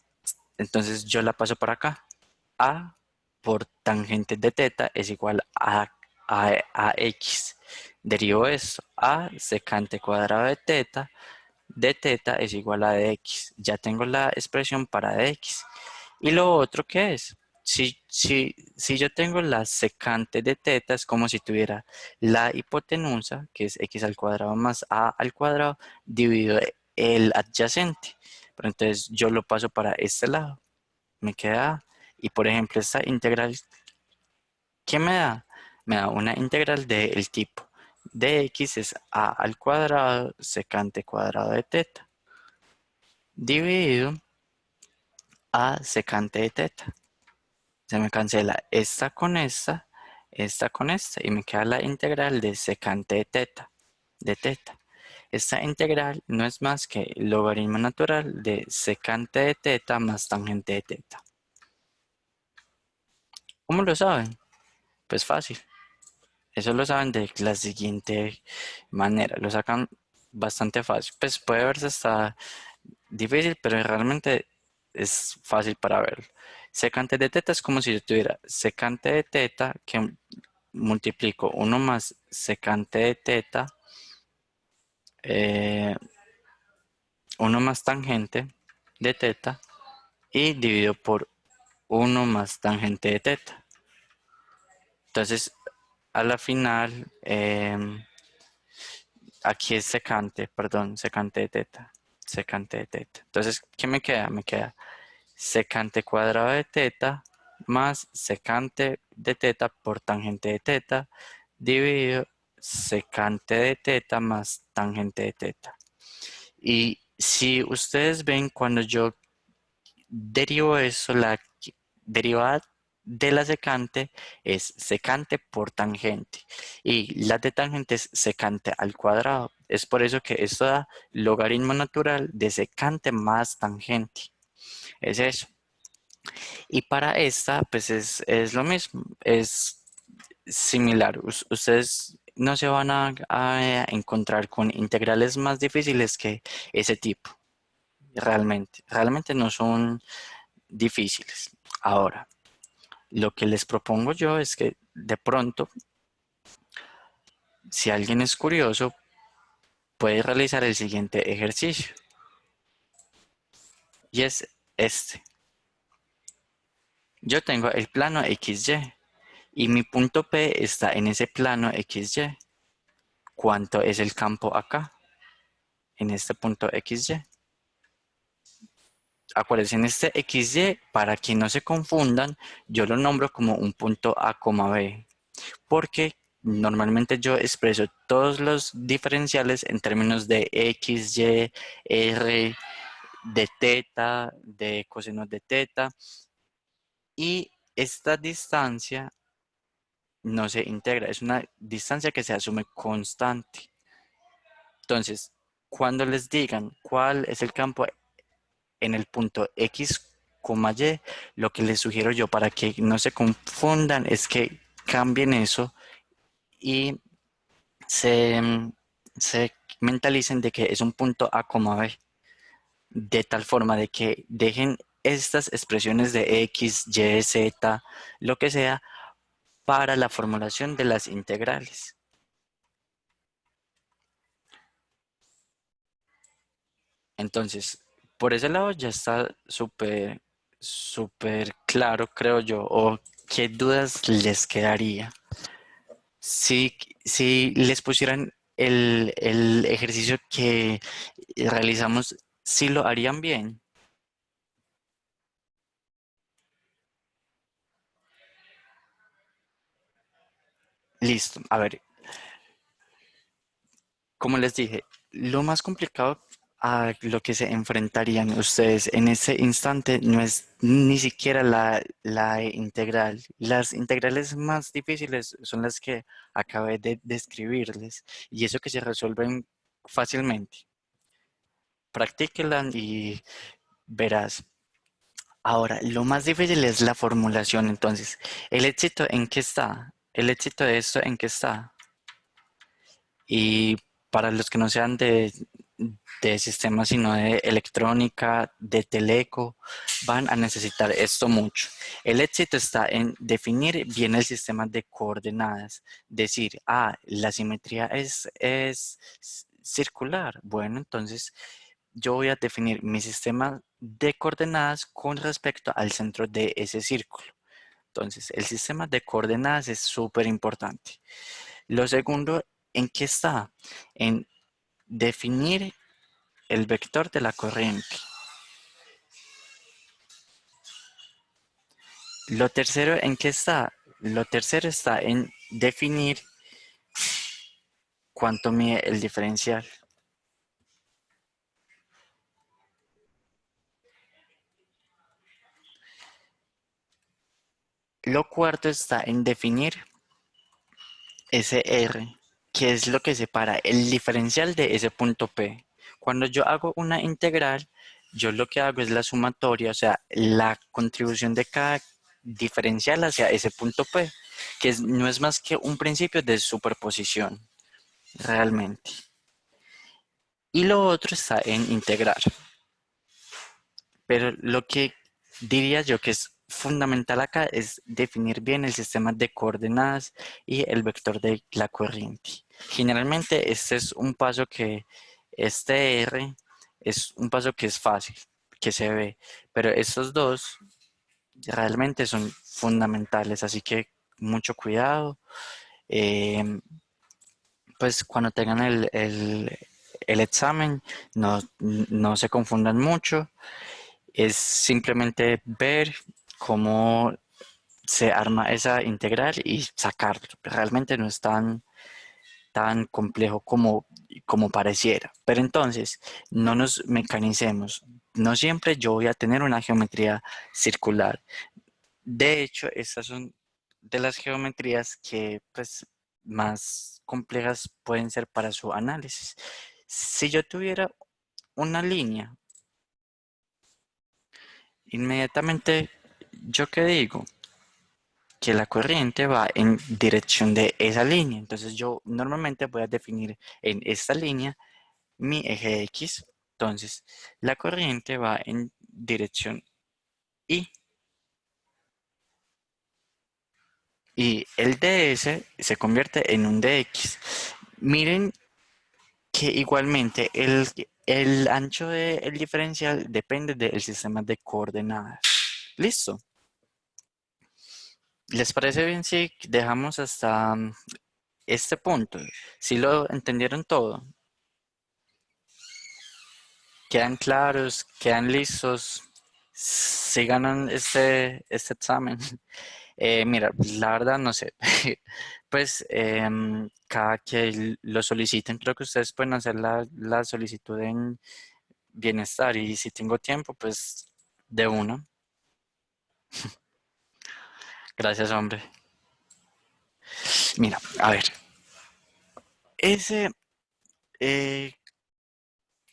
Speaker 1: entonces yo la paso para acá. A por tangente de teta es igual a x. Derivo esto. A secante cuadrado de teta es igual a de x. Ya tengo la expresión para de x. ¿Y lo otro qué es? Si yo tengo la secante de teta, es como si tuviera la hipotenusa, que es x al cuadrado más a al cuadrado, dividido el adyacente. Pero entonces yo lo paso para este lado. Me queda a. Y por ejemplo, esta integral, ¿qué me da? Me da una integral del tipo de x es a al cuadrado secante cuadrado de teta dividido a secante de teta. Se me cancela esta con esta y me queda la integral de secante de teta. Esta integral no es más que el logaritmo natural de secante de teta más tangente de teta. ¿Cómo lo saben? Pues fácil. Eso lo saben de la siguiente manera. Lo sacan bastante fácil. Pues puede verse hasta difícil, pero realmente es fácil para verlo. Secante de teta es como si yo tuviera secante de teta que multiplico uno más secante de teta, eh, uno más tangente de teta y dividido por uno más tangente de teta. Entonces, a la final, aquí es secante, perdón, secante de teta, secante de teta. Entonces, ¿qué me queda? Me queda secante cuadrado de teta más secante de teta por tangente de teta dividido secante de teta más tangente de teta. Y si ustedes ven cuando yo derivo eso, la derivada de la secante es secante por tangente y la de tangente es secante al cuadrado. Es por eso que esto da logaritmo natural de secante más tangente. Es eso. Y para esta, pues es lo mismo, es similar. Ustedes no se van a encontrar con integrales más difíciles que ese tipo, realmente. Realmente no son difíciles. Ahora, lo que les propongo yo es que de pronto, si alguien es curioso, puede realizar el siguiente ejercicio. Y es este. Yo tengo el plano XY y mi punto P está en ese plano XY. ¿Cuánto es el campo acá? En este punto XY. Acuérdense, en este XY, para que no se confundan, yo lo nombro como un punto A, B, porque normalmente yo expreso todos los diferenciales en términos de X, Y, R, de teta, de coseno de teta, y esta distancia no se integra, es una distancia que se asume constante. Entonces, cuando les digan cuál es el campo en el punto X, Y, lo que les sugiero yo para que no se confundan es que cambien eso y se, se mentalicen de que es un punto A, B, de tal forma de que dejen estas expresiones de X, Y, Z, lo que sea, para la formulación de las integrales. Entonces, por ese lado ya está súper claro, creo yo, o qué dudas les quedaría. Si, si les pusieran el ejercicio que realizamos, ¿sí lo harían bien? Listo. A ver, como les dije, lo más complicado a lo que se enfrentarían ustedes en ese instante no es ni siquiera la integral. Las integrales más difíciles son las que acabé de describirles y eso que se resuelven fácilmente. Practíquenla y verás. Ahora, lo más difícil es la formulación. Entonces, ¿el éxito en qué está? ¿El éxito de esto en qué está? Y para los que no sean de sistemas, sino de electrónica, de teleco, van a necesitar esto mucho. El éxito está en definir bien el sistema de coordenadas. Decir, la simetría es circular. Bueno, entonces yo voy a definir mi sistema de coordenadas con respecto al centro de ese círculo. Entonces, el sistema de coordenadas es súper importante. Lo segundo, ¿en qué está? En definir el vector de la corriente. Lo tercero, ¿en qué está? Lo tercero está en definir cuánto mide el diferencial. Lo cuarto está en definir ese R, que es lo que separa el diferencial de ese punto P. Cuando yo hago una integral, yo lo que hago es la sumatoria, o sea, la contribución de cada diferencial hacia ese punto P, que no es más que un principio de superposición, realmente. Y lo otro está en integrar. Pero lo que diría yo que es fundamental acá es definir bien el sistema de coordenadas y el vector de la corriente. Generalmente este es un paso que, este R es un paso que es fácil, que se ve, pero estos dos realmente son fundamentales, así que mucho cuidado. Eh, pues cuando tengan el examen, no se confundan mucho. Es simplemente ver cómo se arma esa integral y sacarlo. Realmente no es tan complejo como pareciera. Pero entonces, no nos mecanicemos. No siempre yo voy a tener una geometría circular. De hecho, estas son de las geometrías que pues más complejas pueden ser para su análisis. Si yo tuviera una línea, inmediatamente, ¿yo qué digo? Que la corriente va en dirección de esa línea. Entonces yo normalmente voy a definir en esta línea mi eje X. Entonces la corriente va en dirección Y y el ds se convierte en un dx. Miren que igualmente el ancho del diferencial depende del sistema de coordenadas. ¿Listo? ¿Les parece bien si dejamos hasta este punto? ¿Si lo entendieron todo? ¿Quedan claros? ¿Quedan listos? Si ganan este examen. Mira, la verdad no sé. Pues cada que lo soliciten, creo que ustedes pueden hacer la solicitud en bienestar y si tengo tiempo, pues de una. Gracias, hombre. Mira, a ver, ese, eh,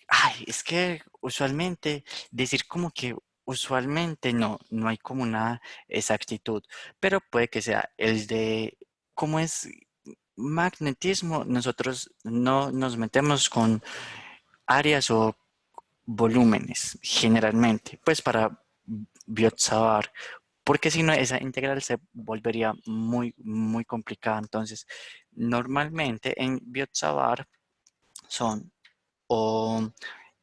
Speaker 1: ay, es que usualmente decir como que usualmente no hay como una exactitud, pero puede que sea el de cómo es magnetismo, nosotros no nos metemos con áreas o volúmenes generalmente, pues para Biot-Savart, porque si no esa integral se volvería muy complicada. Entonces, normalmente en Biot-Savart son o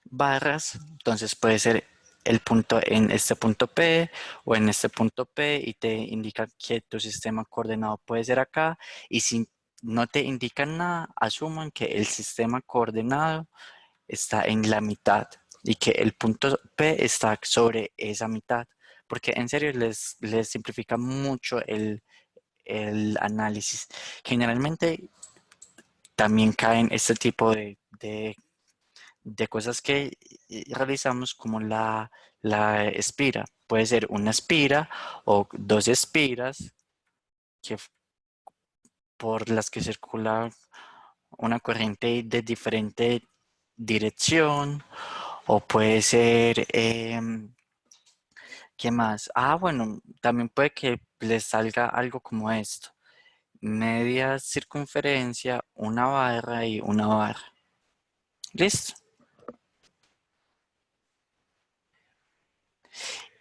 Speaker 1: barras, entonces puede ser el punto en este punto P o en este punto P y te indica que tu sistema coordenado puede ser acá y si no te indican nada, asuman que el sistema coordenado está en la mitad y que el punto P está sobre esa mitad, porque en serio les simplifica mucho el análisis. Generalmente también caen este tipo de cosas que realizamos como la espira. Puede ser una espira o dos espiras que, por las que circula una corriente de diferente dirección o puede ser, ¿qué más? Ah, bueno, también puede que les salga algo como esto. Media circunferencia, una barra y una barra. ¿Listo?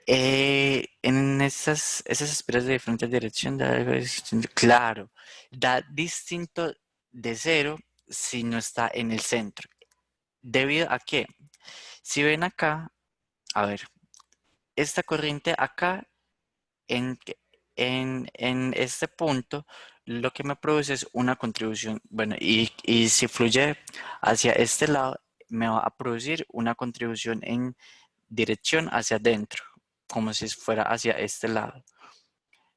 Speaker 1: En esas espiras de diferente dirección da algo distinto. Claro, da distinto de cero si no está en el centro. ¿Debido a qué? Si ven acá, a ver, esta corriente acá en, en este punto, lo que me produce es una contribución. Bueno, y si fluye hacia este lado, me va a producir una contribución en dirección hacia adentro, como si fuera hacia este lado.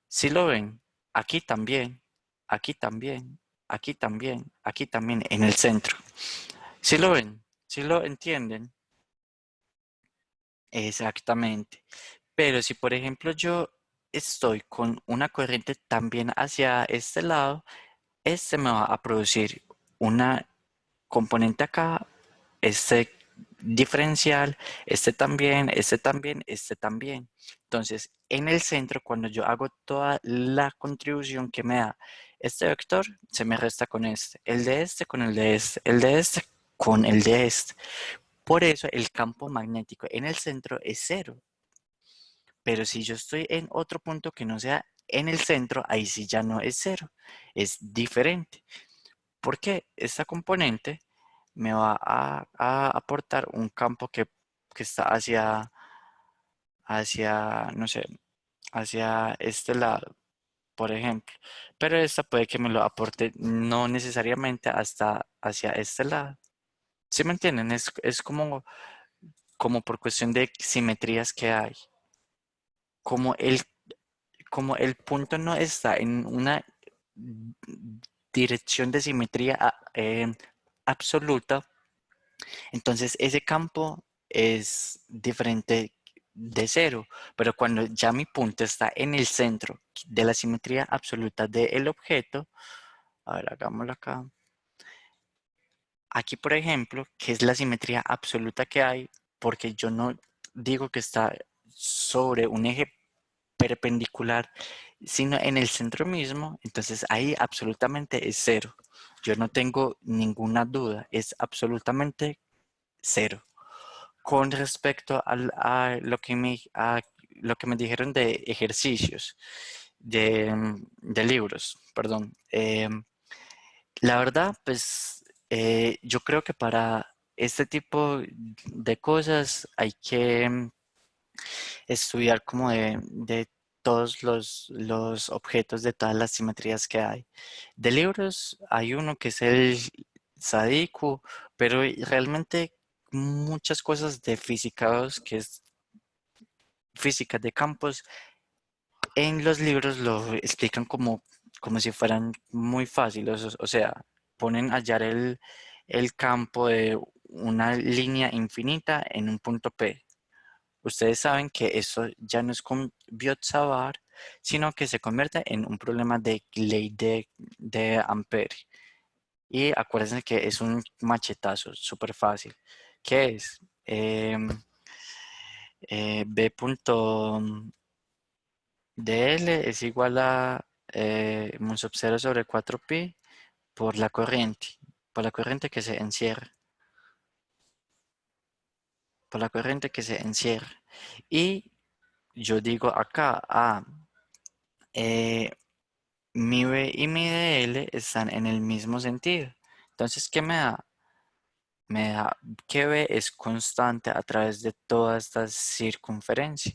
Speaker 1: Si lo ven, aquí también, aquí también, aquí también, aquí también, en el centro. Si lo ven, si lo entienden, exactamente. Pero si por ejemplo yo estoy con una corriente también hacia este lado, este me va a producir una componente acá, este diferencial, este también, este también, este también. Entonces, en el centro, cuando yo hago toda la contribución que me da este vector, se me resta con este, el de este con el de este, el de este con el de este. Por eso el campo magnético en el centro es cero. Pero si yo estoy en otro punto que no sea en el centro, ahí sí ya no es cero, es diferente. Porque esta componente me va a aportar un campo que está no sé, hacia este lado, por ejemplo. Pero esta puede que me lo aporte no necesariamente hasta hacia este lado. ¿Sí me entienden? Es como por cuestión de simetrías que hay. Como el, como el punto no está en una dirección de simetría absoluta, entonces ese campo es diferente de cero, pero cuando ya mi punto está en el centro de la simetría absoluta del objeto, a ver, hagámoslo acá. Aquí, por ejemplo, que es la simetría absoluta que hay, porque yo no digo que está sobre un eje perpendicular, sino en el centro mismo, entonces ahí absolutamente es cero. Yo no tengo ninguna duda, es absolutamente cero. Con respecto a lo que me dijeron de ejercicios, de libros, perdón. La verdad, pues yo creo que para este tipo de cosas hay que estudiar como de todos los objetos, de todas las simetrías que hay. De libros hay uno que es el Sadiku, pero realmente muchas cosas de física, que es física de campos, en los libros lo explican como si fueran muy fáciles, o sea, ponen a hallar el campo de una línea infinita en un punto P. Ustedes saben que eso ya no es con Biot-Savart, sino que se convierte en un problema de ley de Ampere. Y acuérdense que es un machetazo súper fácil. ¿Qué es? B punto dl es igual a mu sub 0 sobre 4pi por la corriente que se encierra, por la corriente que se encierra. Y yo digo acá, eh, mi B y mi DL están en el mismo sentido. Entonces, ¿qué me da? Me da que B es constante a través de toda esta circunferencia.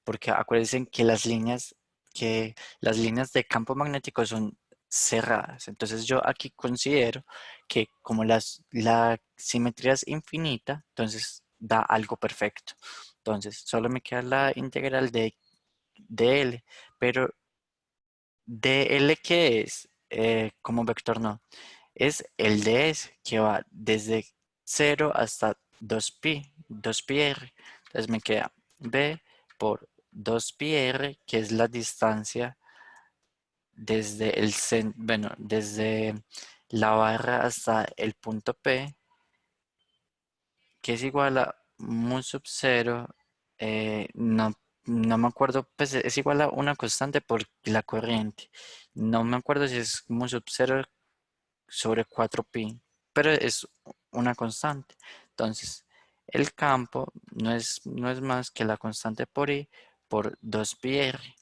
Speaker 1: Porque acuérdense que las líneas de campo magnético son cerradas. Entonces yo aquí considero que como la simetría es infinita, entonces da algo perfecto. Entonces solo me queda la integral de L, pero ¿dl qué es? Como vector no. Es el ds que va desde 0 hasta 2pi r. Entonces me queda b por 2pi r, que es la distancia desde la barra hasta el punto P, que es igual a mu sub 0, no me acuerdo, pues es igual a una constante por la corriente. No me acuerdo si es mu sub 0 sobre 4pi, pero es una constante. Entonces, el campo no es más que la constante por i por 2pi r.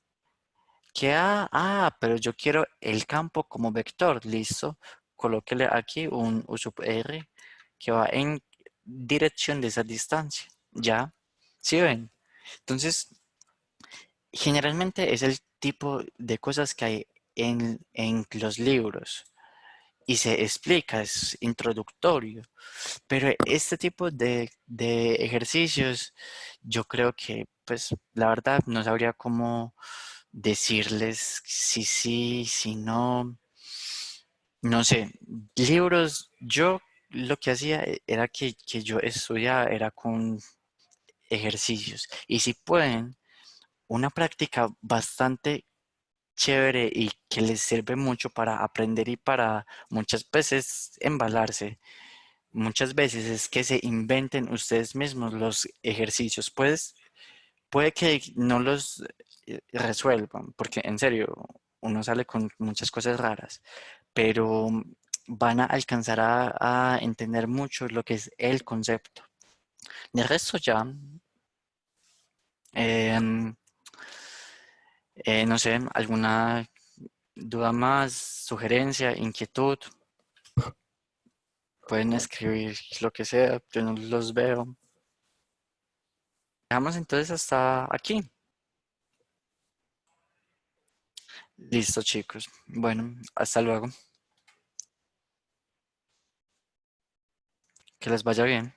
Speaker 1: Pero yo quiero el campo como vector, listo. Colóquele aquí un u sub r que va en dirección de esa distancia. ¿Ya? ¿Sí ven? Entonces, generalmente es el tipo de cosas que hay en los libros y se explica, es introductorio. Pero este tipo de ejercicios, yo creo que, pues, la verdad, no sabría cómo decirles si sí, si no. No sé, libros, yo lo que hacía era que yo estudiaba, era con ejercicios. Y si pueden, una práctica bastante chévere y que les sirve mucho para aprender y para muchas veces embalarse. Muchas veces es que se inventen ustedes mismos los ejercicios. Pues puede que no los resuelvan, porque en serio, uno sale con muchas cosas raras, pero van a alcanzar a entender mucho lo que es el concepto. De resto ya, em, no sé, alguna duda más, sugerencia, inquietud, pueden escribir lo que sea, yo no los veo. Dejamos entonces hasta aquí. Listo, chicos. Bueno, hasta luego. Que les vaya bien.